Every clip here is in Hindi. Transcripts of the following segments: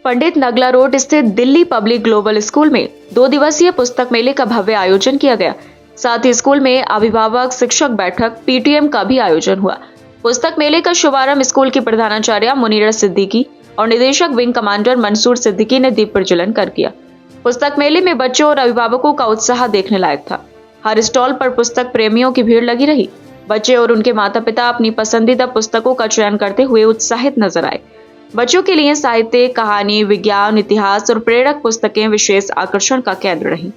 पंडित नगला रोड स्थित दिल्ली पब्लिक ग्लोबल स्कूल में 2 दिवसीय पुस्तक मेले का भव्य आयोजन किया गया। साथ ही स्कूल में अभिभावक शिक्षक बैठक पीटीएम का भी आयोजन हुआ। पुस्तक मेले का शुभारंभ स्कूल की प्रधानाचार्य मुनीरा सिद्दीकी और निदेशक विंग कमांडर मंसूर सिद्दीकी ने दीप प्रज्वलन कर किया। पुस्तक मेले में बच्चों और अभिभावकों का उत्साह देखने लायक था। हर स्टॉल पर पुस्तक प्रेमियों की भीड़ लगी रही। बच्चे और उनके माता पिता अपनी पसंदीदा पुस्तकों का चयन करते हुए उत्साहित नजर आए। बच्चों के लिए साहित्य, कहानी, विज्ञान, इतिहास और प्रेरक पुस्तकें विशेष आकर्षण का केंद्र रहीं।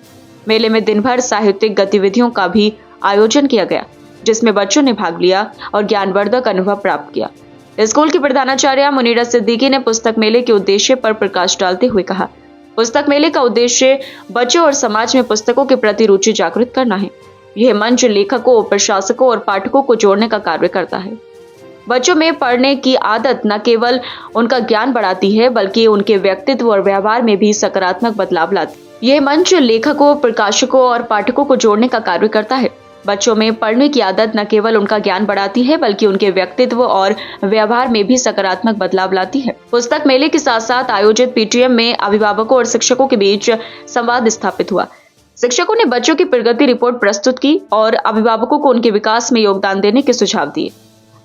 मेले में दिन भर साहित्यिक गतिविधियों का भी आयोजन किया गया, जिसमें बच्चों ने भाग लिया और ज्ञानवर्धक अनुभव प्राप्त किया। स्कूल की प्रधानाचार्य मुनीरा सिद्दीकी ने पुस्तक मेले के उद्देश्य पर प्रकाश डालते हुए कहा, पुस्तक मेले का उद्देश्य बच्चों और समाज में पुस्तकों के प्रति रुचि जागृत करना है। यह मंच लेखकों, प्रशासकों और पाठकों को जोड़ने का कार्य करता है। बच्चों में पढ़ने की आदत न केवल उनका ज्ञान बढ़ाती है, बल्कि उनके व्यक्तित्व और व्यवहार में भी सकारात्मक बदलाव लाती है। यह मंच लेखकों, प्रकाशकों और पाठकों को जोड़ने का कार्य करता है। बच्चों में पढ़ने की आदत न केवल उनका ज्ञान बढ़ाती है, बल्कि उनके व्यक्तित्व और व्यवहार में भी सकारात्मक बदलाव लाती है। पुस्तक मेले के साथ साथ आयोजित पीटीएम में अभिभावकों और शिक्षकों के बीच संवाद स्थापित हुआ। शिक्षकों ने बच्चों की प्रगति रिपोर्ट प्रस्तुत की और अभिभावकों को उनके विकास में योगदान देने के सुझाव दिए।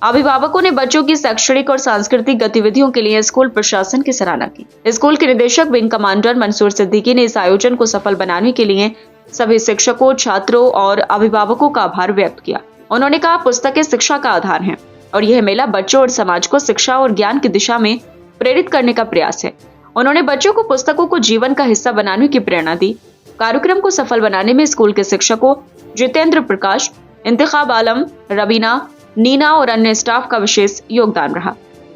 अभिभावकों ने बच्चों की शैक्षणिक और सांस्कृतिक गतिविधियों के लिए स्कूल प्रशासन की सराहना की। स्कूल के निदेशक विंग कमांडर मंसूर सिद्दीकी ने इस आयोजन को सफल बनाने के लिए सभी शिक्षकों, छात्रों और अभिभावकों का आभार व्यक्त किया। उन्होंने कहा, पुस्तकें शिक्षा का आधार हैं और यह मेला बच्चों और समाज को शिक्षा और ज्ञान की दिशा में प्रेरित करने का प्रयास है। उन्होंने बच्चों को पुस्तकों को जीवन का हिस्सा बनाने की प्रेरणा दी। कार्यक्रम को सफल बनाने में स्कूल के शिक्षकों जितेंद्र प्रकाश, इंतखाब आलम, रबीना, नीना और अन्य स्टाफ का विशेष योगदान रहा।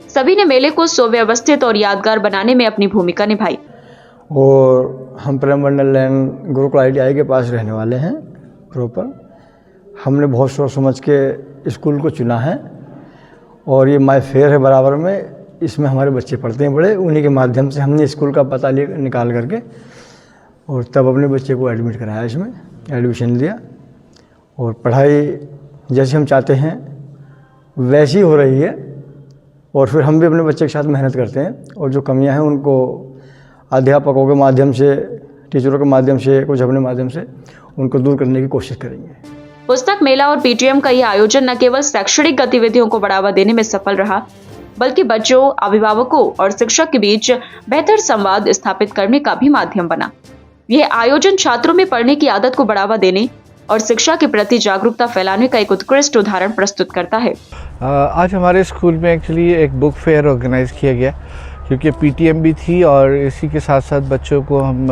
सभी ने मेले को सुव्यवस्थित और यादगार बनाने में अपनी भूमिका निभाई। और हम प्रेम मंडल लैन गुरुकुल ITI के पास रहने वाले हैं प्रॉपर। हमने बहुत सोच समझ के स्कूल को चुना है और ये माय फेयर है बराबर में। इसमें हमारे बच्चे पढ़ते हैं बड़े, उन्हीं के माध्यम से हमने स्कूल का पता निकाल करके और तब अपने बच्चे को एडमिट कराया, इसमें एडमिशन लिया और पढ़ाई जैसे हम चाहते हैं वैसी हो रही है। और फिर हम भी अपने बच्चे के साथ मेहनत करते हैं और जो कमियां हैं उनको अध्यापकों के माध्यम से, टीचरों के माध्यम से, कुछ अपने माध्यम से उनको दूर करने की कोशिश करेंगे। पुस्तक मेला और पीटीएम का यह आयोजन न केवल शैक्षणिक गतिविधियों को बढ़ावा देने में सफल रहा, बल्कि बच्चों, अभिभावकों और शिक्षक के बीच बेहतर संवाद स्थापित करने का भी माध्यम बना। यह आयोजन छात्रों में पढ़ने की आदत को बढ़ावा देने और शिक्षा के प्रति जागरूकता फैलाने का एक उत्कृष्ट उदाहरण प्रस्तुत करता है। आज हमारे स्कूल में एक्चुअली एक बुक फेयर ऑर्गेनाइज किया गया, क्योंकि पीटीएम भी थी और इसी के साथ साथ बच्चों को हम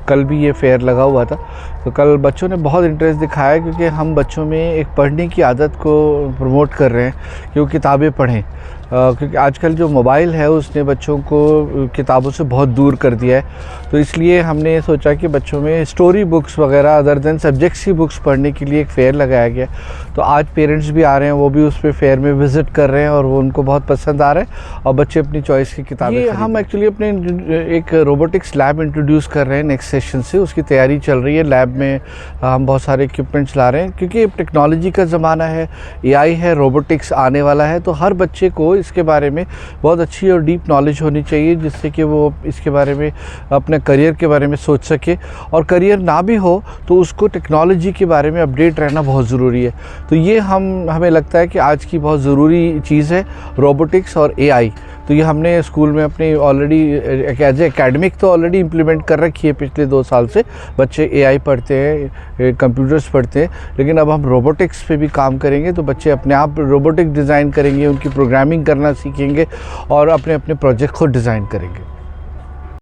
कल भी ये फेयर लगा हुआ था, तो कल बच्चों ने बहुत इंटरेस्ट दिखाया, क्योंकि हम बच्चों में एक पढ़ने की आदत को प्रमोट कर रहे हैं कि वो किताबें पढ़ें। क्योंकि आजकल जो मोबाइल है उसने बच्चों को किताबों से बहुत दूर कर दिया है, तो इसलिए हमने ये सोचा कि बच्चों में स्टोरी बुक्स वगैरह अदर देन सब्जेक्ट्स की बुक्स पढ़ने के लिए एक फेयर लगाया गया। तो आज पेरेंट्स भी आ रहे हैं, वो भी उस पे फेयर में विज़िट कर रहे हैं और वो उनको बहुत पसंद आ रहा है और बच्चे अपनी चॉइस की किताबें। ये हम एक्चुअली अपने एक रोबोटिक्स लैब इंट्रोड्यूस कर रहे हैं नेक्स्ट सेशन से, उसकी तैयारी चल रही है। लैब में हम बहुत सारे इक्विपमेंट्स ला रहे हैं, क्योंकि टेक्नोलॉजी का ज़माना है, AI है, रोबोटिक्स आने वाला है, तो हर बच्चे को इसके बारे में बहुत अच्छी और डीप नॉलेज होनी चाहिए, जिससे कि वो इसके बारे में अपने करियर के बारे में सोच सके। और करियर ना भी हो तो उसको टेक्नोलॉजी के बारे में अपडेट रहना बहुत ज़रूरी है। तो ये हमें लगता है कि आज की बहुत ज़रूरी चीज़ है रोबोटिक्स और AI। तो ये हमने स्कूल में अपनी ऑलरेडी एज एकेडमिक तो ऑलरेडी इम्प्लीमेंट कर रखी है। पिछले 2 साल से बच्चे AI पढ़ते हैं, कंप्यूटर्स पढ़ते हैं, लेकिन अब हम रोबोटिक्स पे भी काम करेंगे। तो बच्चे अपने आप रोबोटिक डिज़ाइन करेंगे, उनकी प्रोग्रामिंग करना सीखेंगे और अपने अपने प्रोजेक्ट खुद डिज़ाइन करेंगे।